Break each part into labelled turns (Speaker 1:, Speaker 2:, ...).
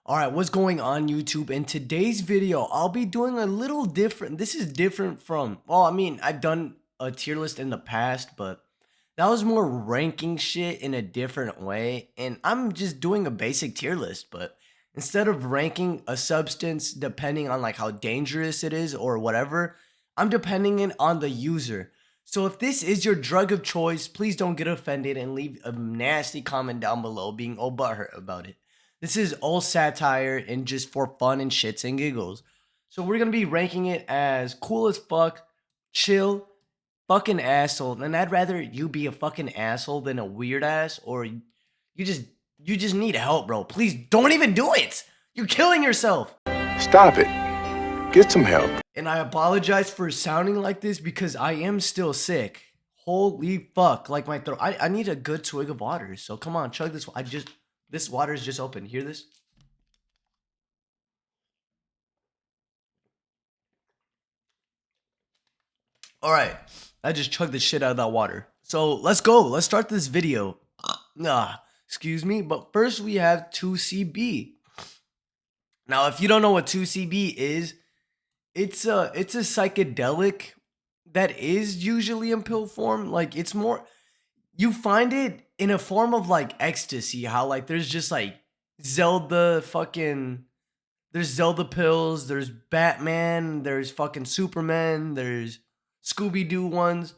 Speaker 1: Alright, what's going on YouTube? In today's video, I'll be doing a little different. This is different from, well, I mean, I've done a tier list in the past, but that was more ranking shit in a different way. And I'm just doing a basic tier list, but instead of ranking a substance depending on like how dangerous it is or whatever, I'm depending it on the user. So if this is your drug of choice, please don't get offended and leave a nasty comment down below being all butthurt about it. This is all satire and just for fun and shits and giggles. So we're going to be ranking it as cool as fuck, chill, fucking asshole. And I'd rather you be a fucking asshole than a weird ass, or you just need help, bro. Please don't even do it. You're killing yourself.
Speaker 2: Stop it. Get some help.
Speaker 1: And I apologize for sounding like this because I am still sick. Holy fuck. Like my throat. I need a good swig of water. So come on, chug this. This water is just open. Hear this? Alright. I just chugged the shit out of that water. So let's go. Let's start this video. Excuse me. But first we have 2CB. Now, if you don't know what 2CB is, it's a psychedelic that is usually in pill form. Like, it's more, you find it in a form of like ecstasy. How like there's just like there's Zelda pills, there's Batman, there's fucking Superman, there's Scooby-Doo ones.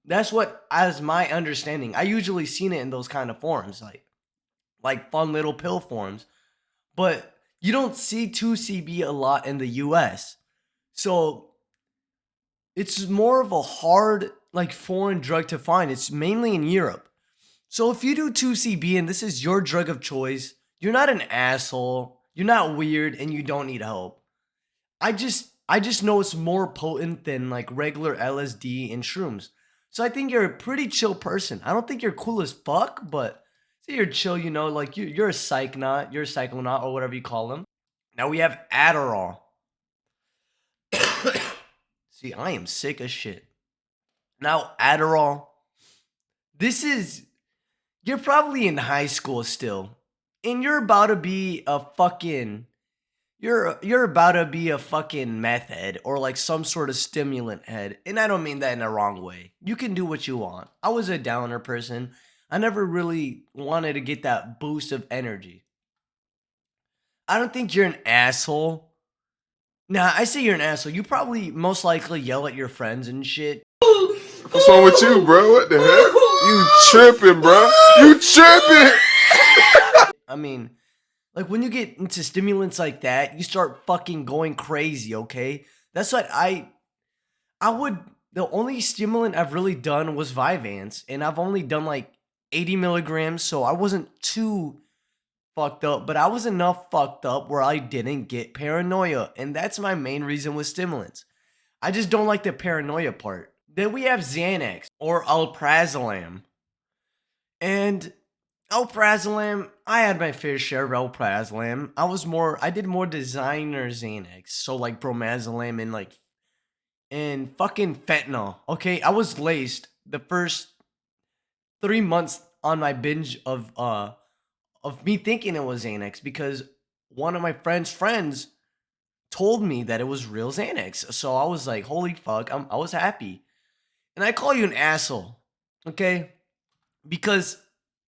Speaker 1: That's what, as my understanding, I usually seen it in those kind of forms, like fun little pill forms. But you don't see 2CB a lot in the US. So it's more of a hard, like, foreign drug to find. It's mainly in Europe. So if you do 2CB and this is your drug of choice, you're not an asshole, you're not weird, and you don't need help. I just know it's more potent than like regular LSD and shrooms. So I think you're a pretty chill person. I don't think you're cool as fuck, but say you're chill, you know, like you're a psychonaut, or whatever you call them. Now we have Adderall. See, I am sick as shit. Now, Adderall. You're probably in high school still. And you're about to be a fucking, you're about to be a fucking meth head or like some sort of stimulant head. And I don't mean that in a wrong way. You can do what you want. I was a downer person. I never really wanted to get that boost of energy. I don't think you're an asshole. Nah, I say you're an asshole. You probably most likely yell at your friends and shit.
Speaker 2: What's wrong with you, bro? What the heck? You tripping, bro? You tripping?
Speaker 1: I mean, like when you get into stimulants like that, you start fucking going crazy, okay? That's what the only stimulant I've really done was Vyvanse, and I've only done like 80 milligrams, so I wasn't too fucked up, but I was enough fucked up where I didn't get paranoia, and that's my main reason with stimulants. I just don't like the paranoia part. Then we have Xanax or alprazolam. And alprazolam, I had my fair share of alprazolam. I did more designer Xanax, so like bromazolam and fucking fentanyl. Okay, I was laced the first 3 months on my binge of me thinking it was Xanax because one of my friends told me that it was real Xanax. So I was like, holy fuck, I was happy. And I call you an asshole, okay? Because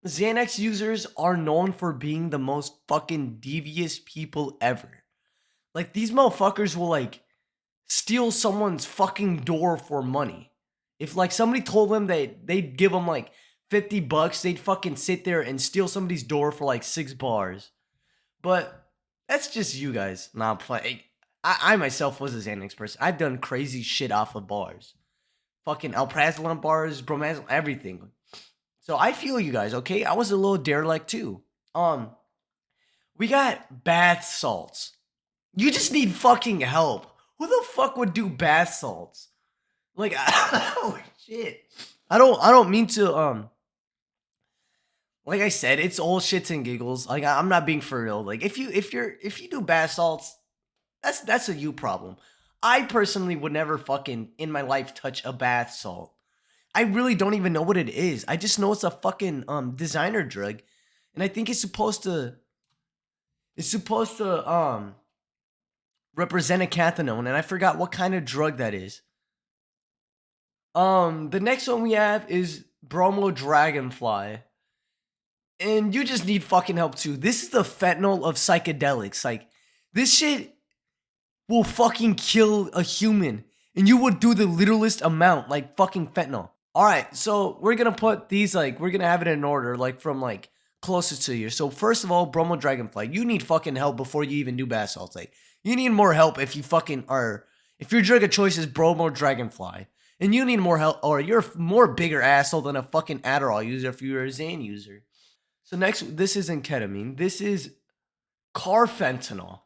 Speaker 1: Xanax users are known for being the most fucking devious people ever. Like, these motherfuckers will like steal someone's fucking door for money. If like somebody told them they'd give them like $50, they'd fucking sit there and steal somebody's door for like 6 bars. But that's just you guys. Nah, play. I myself was a Xanax person. I've done crazy shit off of bars. Fucking alprazolam bars, bromazolam, everything. So I feel you guys, okay? I was a little derelict too. We got bath salts. You just need fucking help. Who the fuck would do bath salts? Like, oh shit. I don't mean to like I said, it's all shits and giggles. Like, I'm not being for real. Like, if you do bath salts, that's a you problem. I personally would never fucking in my life touch a bath salt. I really don't even know what it is. I just know it's a fucking designer drug, and I think it's supposed to It's supposed to represent a cathinone, and I forgot what kind of drug that is. The next one we have is bromo dragonfly. And you just need fucking help too. This is the fentanyl of psychedelics. Like, this shit will fucking kill a human. And you would do the littlest amount, like fucking fentanyl. Alright, so we're gonna put these, like, we're gonna have it in order, like, from, like, closest to you. So, first of all, bromo dragonfly. You need fucking help before you even do bath salts. Like, you need more help if you fucking are, if your drug of choice is bromo dragonfly. And you need more help, or you're a more bigger asshole than a fucking Adderall user if you're a Xan user. So next, this isn't ketamine. This is carfentanil.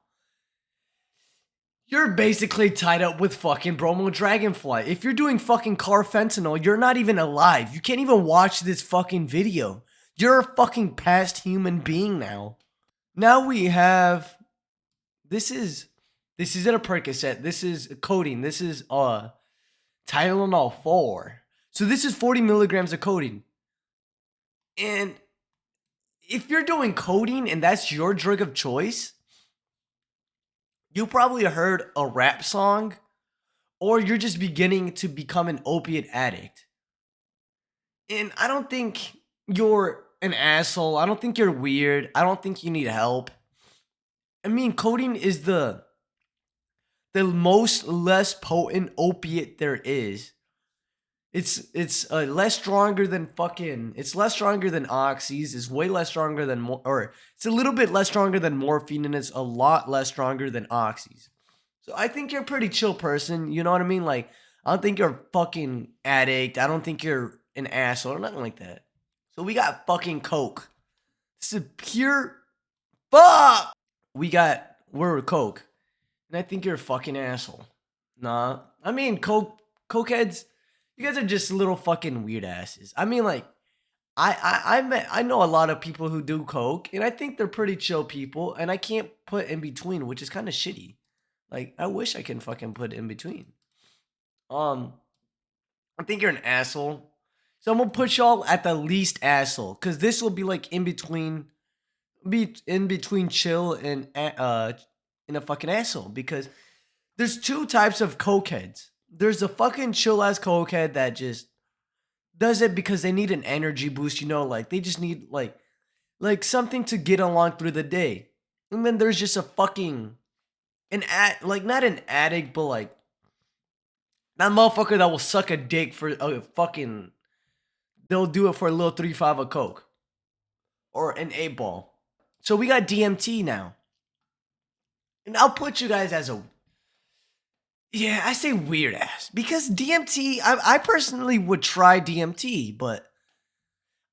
Speaker 1: You're basically tied up with fucking bromo dragonfly. If you're doing fucking carfentanil, you're not even alive. You can't even watch this fucking video. You're a fucking past human being now. Now we have, this isn't a Percocet. This is codeine. This is Tylenol 4. So this is 40 milligrams of codeine. And if you're doing codeine and that's your drug of choice, you probably heard a rap song, or you're just beginning to become an opiate addict. And I don't think you're an asshole. I don't think you're weird. I don't think you need help. I mean, codeine is the most less potent opiate there is. It's less stronger than fucking. It's less stronger than oxys. It's way less stronger than or it's a little bit less stronger than morphine, and it's a lot less stronger than oxys. So I think you're a pretty chill person. You know what I mean? Like, I don't think you're a fucking addict. I don't think you're an asshole or nothing like that. So we got fucking coke. This is pure fuck. We're coke, and I think you're a fucking asshole. Nah, I mean cokeheads. You guys are just little fucking weird asses. I mean, like, I know a lot of people who do coke, and I think they're pretty chill people, and I can't put in between, which is kind of shitty. Like, I wish I can fucking put in between. I think you're an asshole. So I'm gonna put y'all at the least asshole, cause this will be like in between chill and in a fucking asshole, because there's two types of cokeheads. There's a fucking chill ass cokehead that just does it because they need an energy boost, you know, like they just need like something to get along through the day. And then there's just a fucking like not an addict, but like that motherfucker that will suck a dick for a fucking, they'll do it for a little 3-5 of coke or an 8-ball. So we got DMT now. And I'll put you guys as a, yeah, I say weird ass, because DMT, I personally would try DMT, but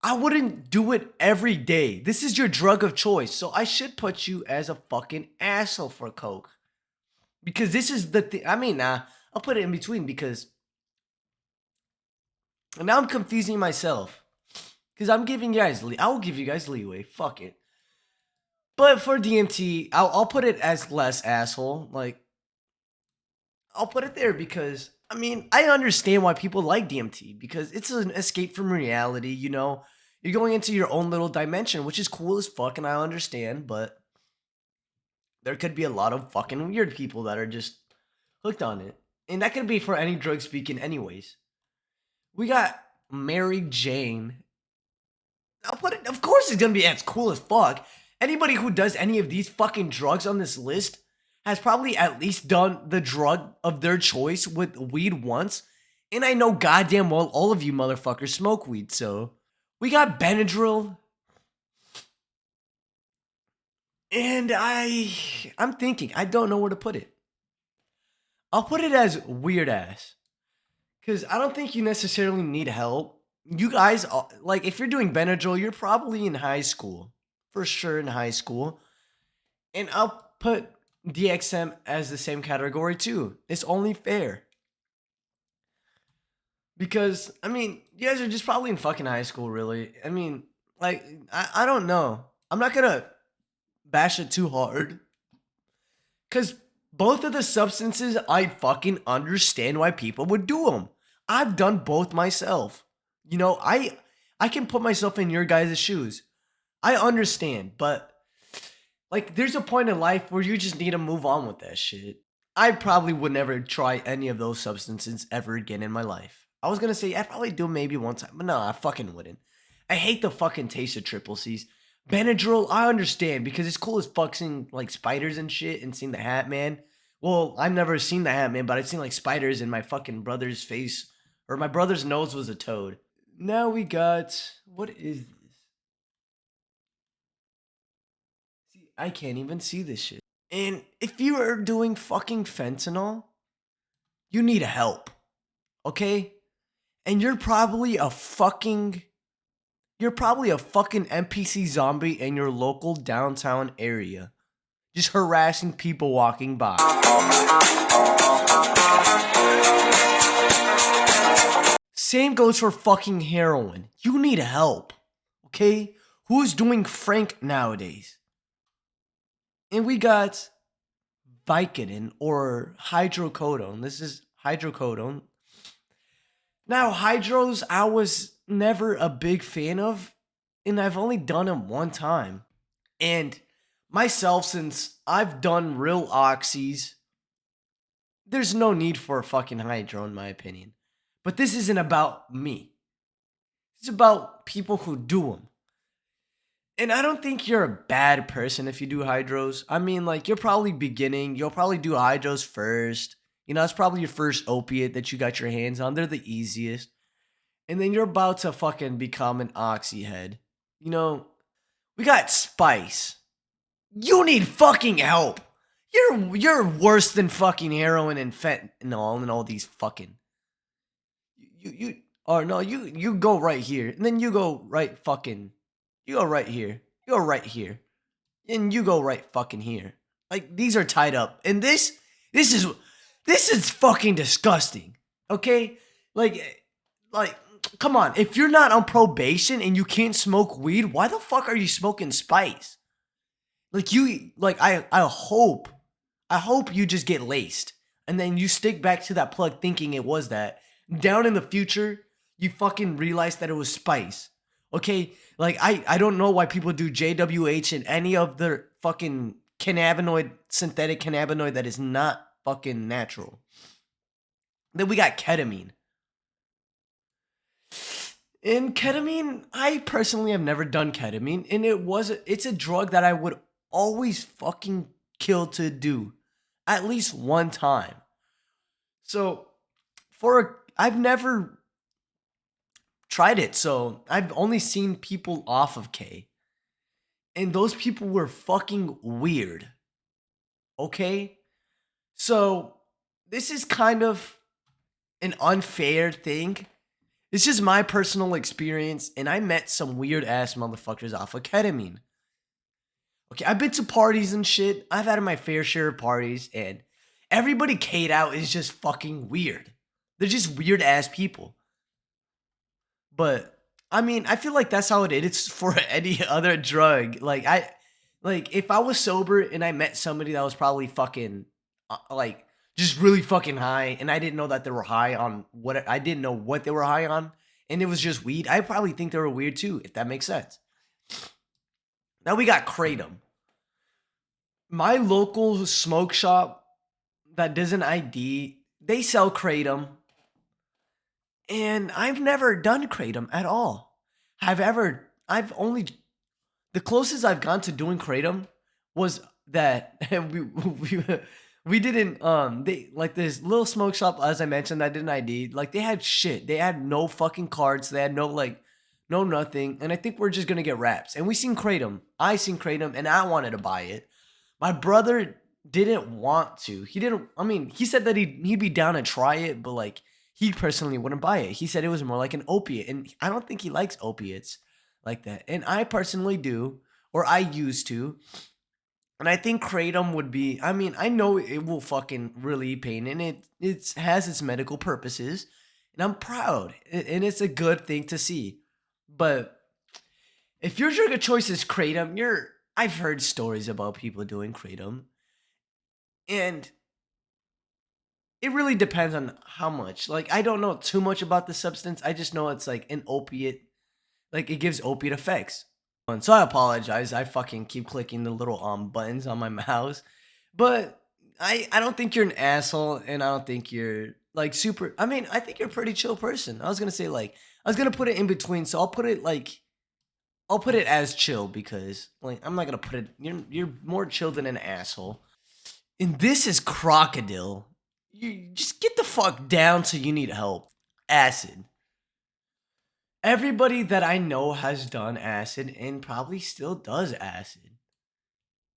Speaker 1: I wouldn't do it every day. This is your drug of choice, so I should put you as a fucking asshole for coke. Because this is the thing. I mean, I'll put it in between, because now I'm confusing myself. Because I'm giving you guys, I will give you guys leeway. Fuck it. But for DMT, I'll put it as less asshole. Like, I'll put it there because, I mean, I understand why people like DMT, because it's an escape from reality, you know? You're going into your own little dimension, which is cool as fuck, and I understand, but there could be a lot of fucking weird people that are just hooked on it. And that could be for any drug speaking anyways. We got Mary Jane. I'll put it, of course it's gonna be as cool as fuck. Anybody who does any of these fucking drugs on this list has probably at least done the drug of their choice with weed once. And I know goddamn well all of you motherfuckers smoke weed, so. We got Benadryl. And I'm thinking, I don't know where to put it. I'll put it as weird ass. Because I don't think you necessarily need help. You guys, like, if you're doing Benadryl, you're probably in high school. For sure in high school. And I'll put DXM as the same category too. It's only fair. Because, I mean, you guys are just probably in fucking high school, really. I mean, like, I don't know. I'm not gonna bash it too hard. Because both of the substances, I fucking understand why people would do them. I've done both myself. You know, I can put myself in your guys' shoes. I understand, but Like, there's a point in life where you just need to move on with that shit. I probably would never try any of those substances ever again in my life. I was gonna say I'd probably do maybe one time, but no, I fucking wouldn't. I hate the fucking taste of triple C's. Benadryl, I understand because it's cool as fuck seeing like spiders and shit and seeing the Hat Man. Well, I've never seen the Hat Man, but I've seen like spiders in my fucking brother's face, or my brother's nose was a toad. Now we got, what is this? See, I can't even see this shit. And if you are doing fucking fentanyl, you need help, okay? And you're probably a fucking NPC zombie in your local downtown area, just harassing people walking by. Same goes for fucking heroin. You need help, okay? Who's doing Frank nowadays? And we got Vicodin or hydrocodone. This is hydrocodone. Now, hydros, I was never a big fan of, and I've only done them one time. And myself, since I've done real oxys, there's no need for a fucking hydro, in my opinion. But this isn't about me. It's about people who do them. And I don't think you're a bad person if you do hydros. I mean, like, you're probably beginning. You'll probably do hydros first. You know, it's probably your first opiate that you got your hands on. They're the easiest. And then you're about to fucking become an oxy head. You know, we got spice. You need fucking help. You're worse than fucking heroin and fentanyl and all these fucking. You go right here. And then you go right fucking. You go right here. You go right here. And you go right fucking here. Like, these are tied up. And this is fucking disgusting. Okay? Like, come on. If you're not on probation and you can't smoke weed, why the fuck are you smoking spice? I hope you just get laced. And then you stick back to that plug thinking it was that. Down in the future, you fucking realize that it was spice. Okay? Like, I don't know why people do JWH and any of the fucking synthetic cannabinoid that is not fucking natural. Then we got ketamine. In ketamine, I personally have never done ketamine, and it's a drug that I would always fucking kill to do at least one time. So, I've never tried it, so I've only seen people off of K. And those people were fucking weird. Okay? So, this is kind of an unfair thing. It's just my personal experience, and I met some weird ass motherfuckers off of ketamine. Okay, I've been to parties and shit. I've had my fair share of parties, and everybody K'd out is just fucking weird. They're just weird ass people. But I mean, I feel like that's how it is for any other drug. Like if I was sober and I met somebody that was probably fucking just really fucking high, and I didn't know that they were high on I didn't know what they were high on, and it was just weed, I probably think they were weird too, if that makes sense. Now we got Kratom. My local smoke shop that doesn't ID, they sell Kratom. And I've never done Kratom at all. The closest I've gone to doing Kratom was that we didn't, they, like, this little smoke shop, as I mentioned, that didn't ID, like, they had shit. They had no fucking cards. They had no nothing. And I think we're just gonna get wraps. And we seen Kratom. I seen Kratom and I wanted to buy it. My brother didn't want to. He said that he'd be down to try it, but like, he personally wouldn't buy it. He said it was more like an opiate, and I don't think he likes opiates like that. And I personally do, or I used to. And I think Kratom would be, I know it will fucking relieve pain, and it has its medical purposes, and I'm proud, and it's a good thing to see. But if your drug of choice is Kratom, I've heard stories about people doing Kratom, and it really depends on how much. Like, I don't know too much about the substance. I just know it's like an opiate. Like, it gives opiate effects. So I apologize. I fucking keep clicking the little buttons on my mouse. But I don't think you're an asshole, and I don't think you're like super. I mean, I think you're a pretty chill person. I was gonna say like I was gonna put it in between, so I'll put it as chill because like I'm not gonna put it. You're more chill than an asshole. And this is crocodile. You just get the fuck down so you need help. Acid. Everybody that I know has done acid and probably still does acid.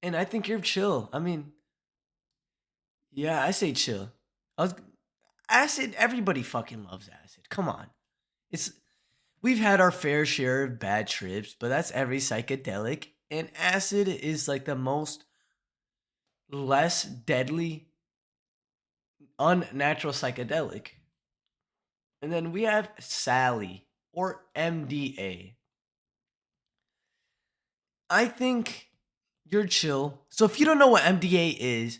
Speaker 1: And I think you're chill. I mean, yeah, I say chill. I was acid. Everybody fucking loves acid. Come on, it's we've had our fair share of bad trips, but that's every psychedelic. And acid is like the most less deadly, unnatural psychedelic. And then we have Sally or MDA. I think you're chill. So if you don't know what MDA is,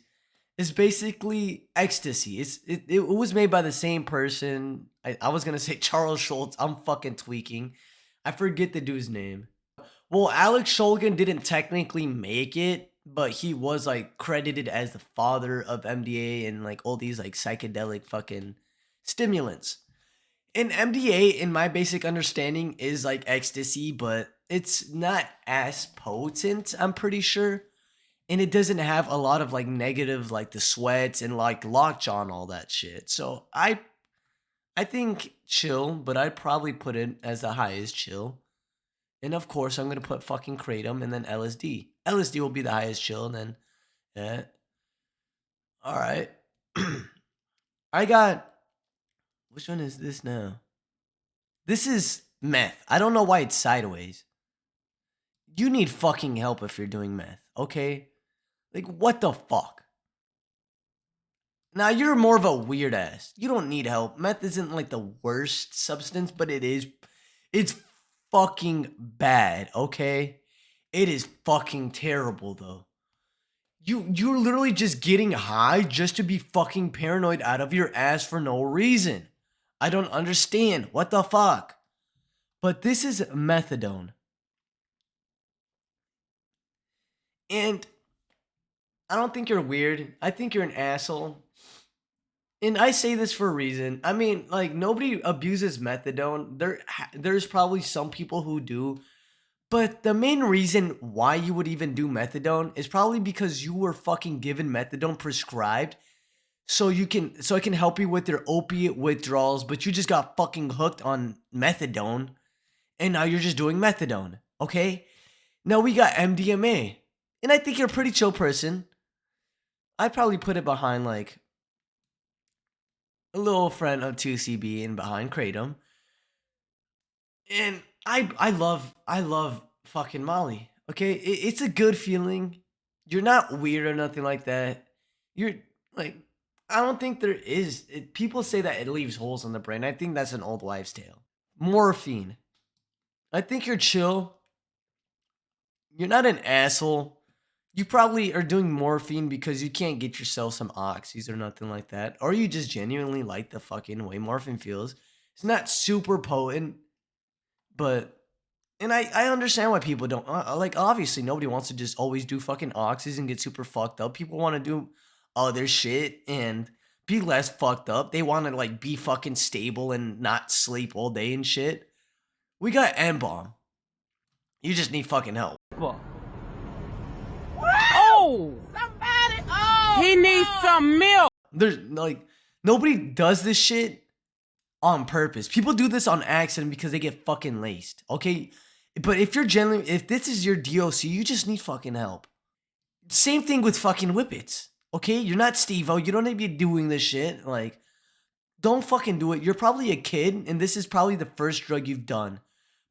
Speaker 1: it's basically ecstasy. It was made by the same person. I was gonna say Charles Schultz. I'm fucking tweaking. I forget the dude's name. Well, Alex Shulgin didn't technically make it, but he was like credited as the father of MDA and like all these like psychedelic fucking stimulants. And MDA, in my basic understanding, is like ecstasy, but it's not as potent, I'm pretty sure. And it doesn't have a lot of like negative like the sweats and like lockjaw and all that shit. So I think chill, but I'd probably put it as the highest chill. And of course, I'm gonna put fucking kratom and then LSD. LSD will be the highest chill, and then yeah. All right. I got which one is this now? This is meth. I don't know why it's sideways. You need fucking help if you're doing meth, okay? Like what the fuck? Now you're more of a weird ass. You don't need help. Meth isn't like the worst substance, but it's fucking bad, okay? It is fucking terrible though. You're literally just getting high just to be fucking paranoid out of your ass for no reason. I don't understand. What the fuck? But this is methadone. And I don't think you're weird. I think you're an asshole. And I say this for a reason. I mean, like nobody abuses methadone. There's probably some people who do, but the main reason why you would even do methadone is probably because you were fucking given methadone prescribed so it can help you with your opiate withdrawals, but you just got fucking hooked on methadone and now you're just doing methadone, okay? Now we got MDMA. And I think you're a pretty chill person. I'd probably put it behind like a little friend of 2CB and behind Kratom. And I love fucking Molly. Okay? It's a good feeling. You're not weird or nothing like that. You're like I don't think there is people say that it leaves holes in the brain. I think that's an old wives' tale. Morphine. I think you're chill. You're not an asshole. You probably are doing morphine because you can't get yourself some oxys or nothing like that. Or you just genuinely like the fucking way morphine feels. It's not super potent, but and I understand why people don't like obviously nobody wants to just always do fucking oxys and get super fucked up. People want to do other shit and be less fucked up. They want to like be fucking stable and not sleep all day and shit. We got N-bomb. You just need fucking help.
Speaker 3: Oh! Somebody! Oh! He needs some milk!
Speaker 1: There's like nobody does this shit on purpose. People do this on accident because they get fucking laced. Okay? But if you're genuinely if this is your DOC, you just need fucking help. Same thing with fucking whippets. Okay? You're not Steve-O. You don't need to be doing this shit. Like, don't fucking do it. You're probably a kid, and this is probably the first drug you've done.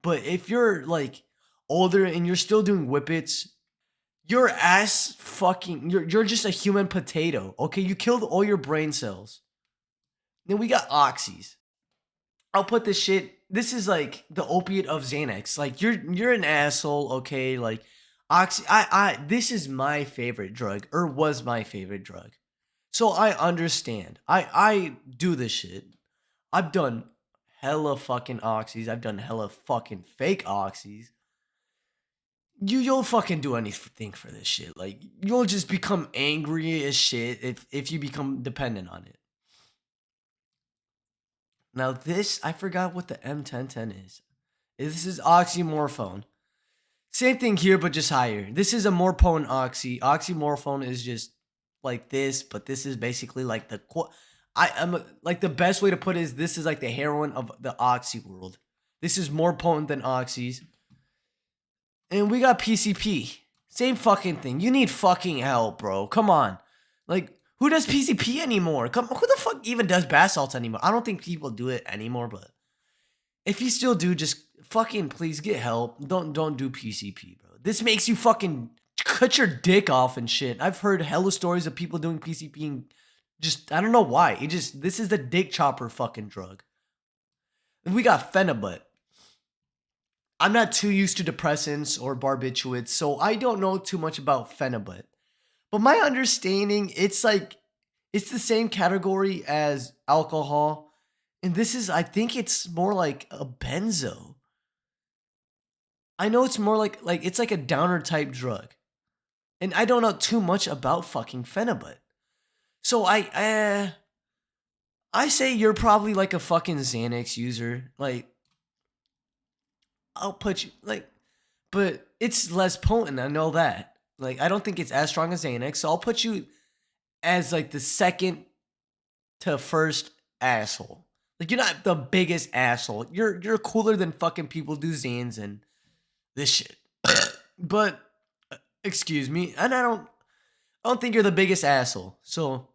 Speaker 1: But if you're like older and you're still doing whippets, your ass fucking you're just a human potato. Okay, you killed all your brain cells. Then we got oxys. I'll put this shit. This is like the opiate of Xanax. Like you're an asshole. Okay, like oxy. I this is my favorite drug or was my favorite drug. So I understand. I do this shit. I've done hella fucking oxys. I've done hella fucking fake oxys. you'll fucking do anything for this shit. Like, you'll just become angry as shit if you become dependent on it. Now this, I forgot what the M1010 is. This is oxymorphone. Same thing here, but just higher. This is a more potent oxy. Oxymorphone is just like this, but this is basically like like the best way to put it is this is like the heroin of the oxy world. This is more potent than oxys. And we got PCP. Same fucking thing. You need fucking help, bro. Come on. Like, who does PCP anymore? Who the fuck even does bath salts anymore? I don't think people do it anymore, but if you still do, just fucking please get help. Don't do PCP, bro. This makes you fucking cut your dick off and shit. I've heard hella stories of people doing PCP and just, I don't know why. This is the dick chopper fucking drug. And we got phenibut. I'm not too used to depressants or barbiturates, so I don't know too much about phenibut. But my understanding, it's the same category as alcohol. And this is, I think it's more like a benzo. I know it's more like it's like a downer type drug. And I don't know too much about fucking phenibut. So I say you're probably like a fucking Xanax user. Like, I'll put you, like, but it's less potent, I know that. Like, I don't think it's as strong as Xanax, so I'll put you as like the second to first asshole. Like, you're not the biggest asshole. You're cooler than fucking people do Xans and this shit. But excuse me, and I don't think you're the biggest asshole. So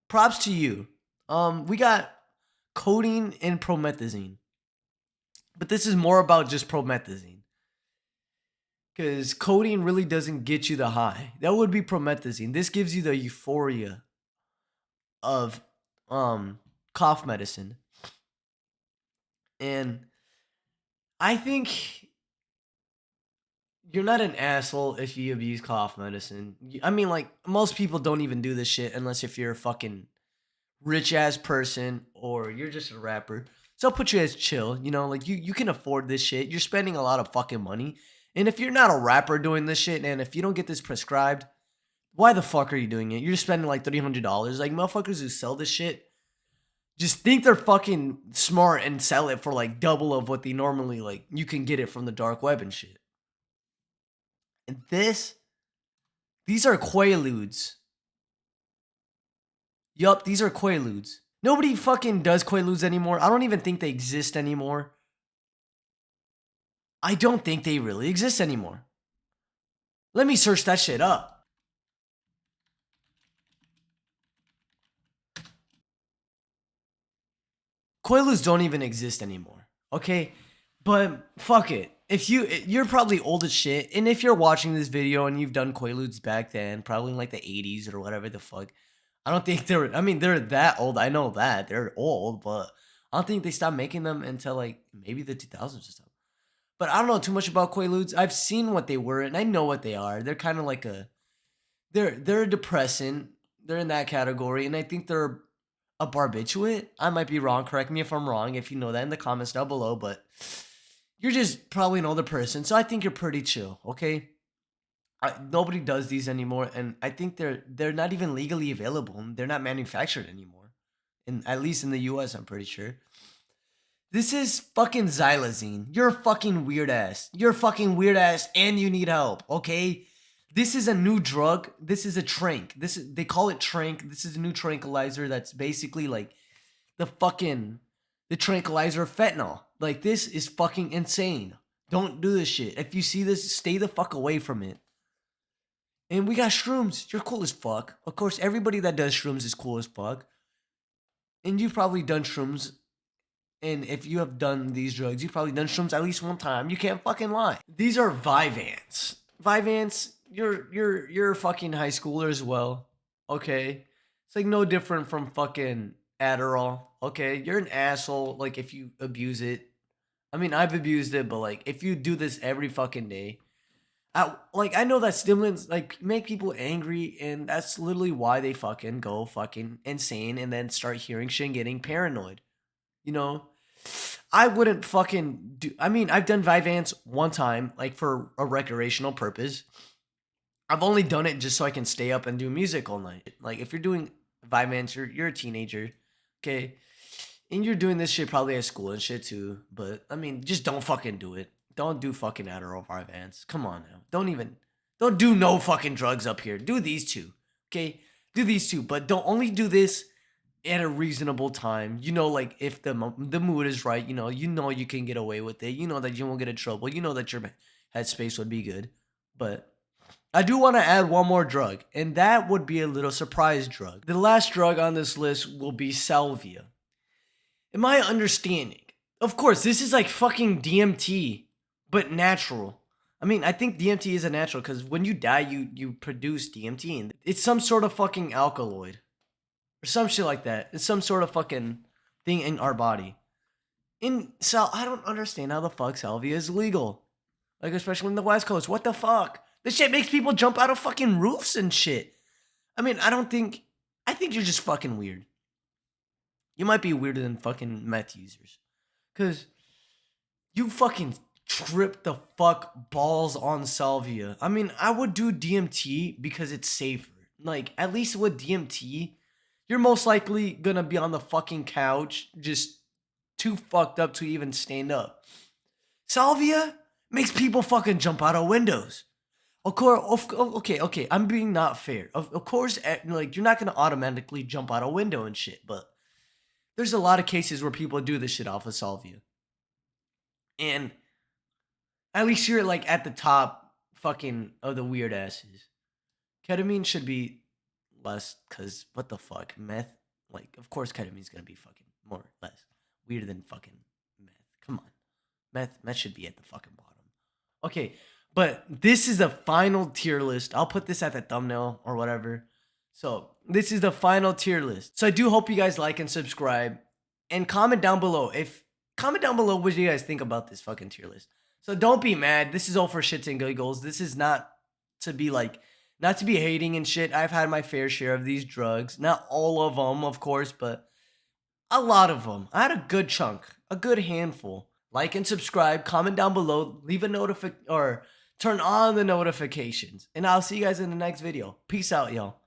Speaker 1: props to you. We got codeine and promethazine. But this is more about just promethazine. Because codeine really doesn't get you the high. That would be promethazine. This gives you the euphoria of cough medicine. And I think you're not an asshole if you abuse cough medicine. I mean, like, most people don't even do this shit unless if you're a fucking rich ass person or you're just a rapper. So I'll put you as chill, you know, like you can afford this shit. You're spending a lot of fucking money. And if you're not a rapper doing this shit, and if you don't get this prescribed, why the fuck are you doing it? You're spending like $300. Like, motherfuckers who sell this shit just think they're fucking smart and sell it for like double of what they normally, like, you can get it from the dark web and shit. And these are Quaaludes. Yup, these are Quaaludes. Nobody fucking does Quaaludes anymore. I don't even think they exist anymore. I don't think they really exist anymore. Let me search that shit up. Quaaludes don't even exist anymore. Okay? But fuck it. If you're probably old as shit, and if you're watching this video and you've done Quaaludes back then, probably in like the 80s or whatever the fuck, I don't think they're that old. I know that. They're old, but I don't think they stopped making them until like maybe the 2000s or something. But I don't know too much about Quaaludes. I've seen what they were, and I know what they are. They're kind of like they're a depressant. They're in that category, and I think they're a barbiturate. I might be wrong. Correct me if I'm wrong. If you know that in the comments down below, but you're just probably an older person, so I think you're pretty chill, okay? Nobody does these anymore, and I think they're not even legally available. They're not manufactured anymore, at least in the U.S. I'm pretty sure. This is fucking xylazine. You're a fucking weird ass. You're a fucking weird ass, and you need help, okay? This is a new drug. This is a trank. They call it trank. This is a new tranquilizer that's basically like the tranquilizer of fentanyl. Like, this is fucking insane. Don't do this shit. If you see this, stay the fuck away from it. And we got shrooms. You're cool as fuck. Of course, everybody that does shrooms is cool as fuck. And you've probably done shrooms. And if you have done these drugs, you've probably done shrooms at least one time. You can't fucking lie. These are Vyvanse. Vyvanse, you're a fucking high schooler as well. Okay? It's like no different from fucking Adderall. Okay? You're an asshole, like, if you abuse it. I mean, I've abused it, but like, if you do this every fucking day, I know that stimulants like make people angry, and that's literally why they fucking go fucking insane and then start hearing shit and getting paranoid. You know, I wouldn't fucking do. I mean, I've done Vyvanse one time, like for a recreational purpose. I've only done it just so I can stay up and do music all night. Like if you're doing Vyvanse, you're a teenager, okay, and you're doing this shit probably at school and shit too. But I mean, just don't fucking do it. Don't do fucking Adderall Vyvanse. Come on now. Don't do no fucking drugs up here. Do these two, okay? Do these two, but don't only do this at a reasonable time. You know, like if the mood is right, you know you can get away with it. You know that you won't get in trouble. You know that your headspace would be good. But I do want to add one more drug, and that would be a little surprise drug. The last drug on this list will be salvia. In my understanding, of course, this is like fucking DMT, but natural. I mean, I think DMT is a natural because when you die, you produce DMT. And it's some sort of fucking alkaloid. Or some shit like that. It's some sort of fucking thing in our body. I don't understand how the fuck salvia is legal. Like, especially in the West Coast. What the fuck? This shit makes people jump out of fucking roofs and shit. I mean, I think you're just fucking weird. You might be weirder than fucking meth users. Because you fucking trip the fuck balls on salvia. I mean, I would do DMT because it's safer. Like, at least with DMT, you're most likely gonna be on the fucking couch, just too fucked up to even stand up. Salvia makes people fucking jump out of windows. Of course, okay, I'm being not fair. Of course, like, you're not gonna automatically jump out a window and shit, but there's a lot of cases where people do this shit off of salvia. And at least you're like at the top fucking of the weird asses. Ketamine should be less, cause what the fuck, meth? Like, of course, ketamine's gonna be fucking more or less weirder than fucking meth. Come on, meth should be at the fucking bottom. Okay, but this is the final tier list. I'll put this at the thumbnail or whatever. So this is the final tier list. So I do hope you guys like and subscribe, and comment down below what you guys think about this fucking tier list. So don't be mad. This is all for shits and giggles. This is not to be hating and shit. I've had my fair share of these drugs. Not all of them, of course, but a lot of them. I had a good chunk, a good handful. Like and subscribe, comment down below, leave a or turn on the notifications. And I'll see you guys in the next video. Peace out, y'all.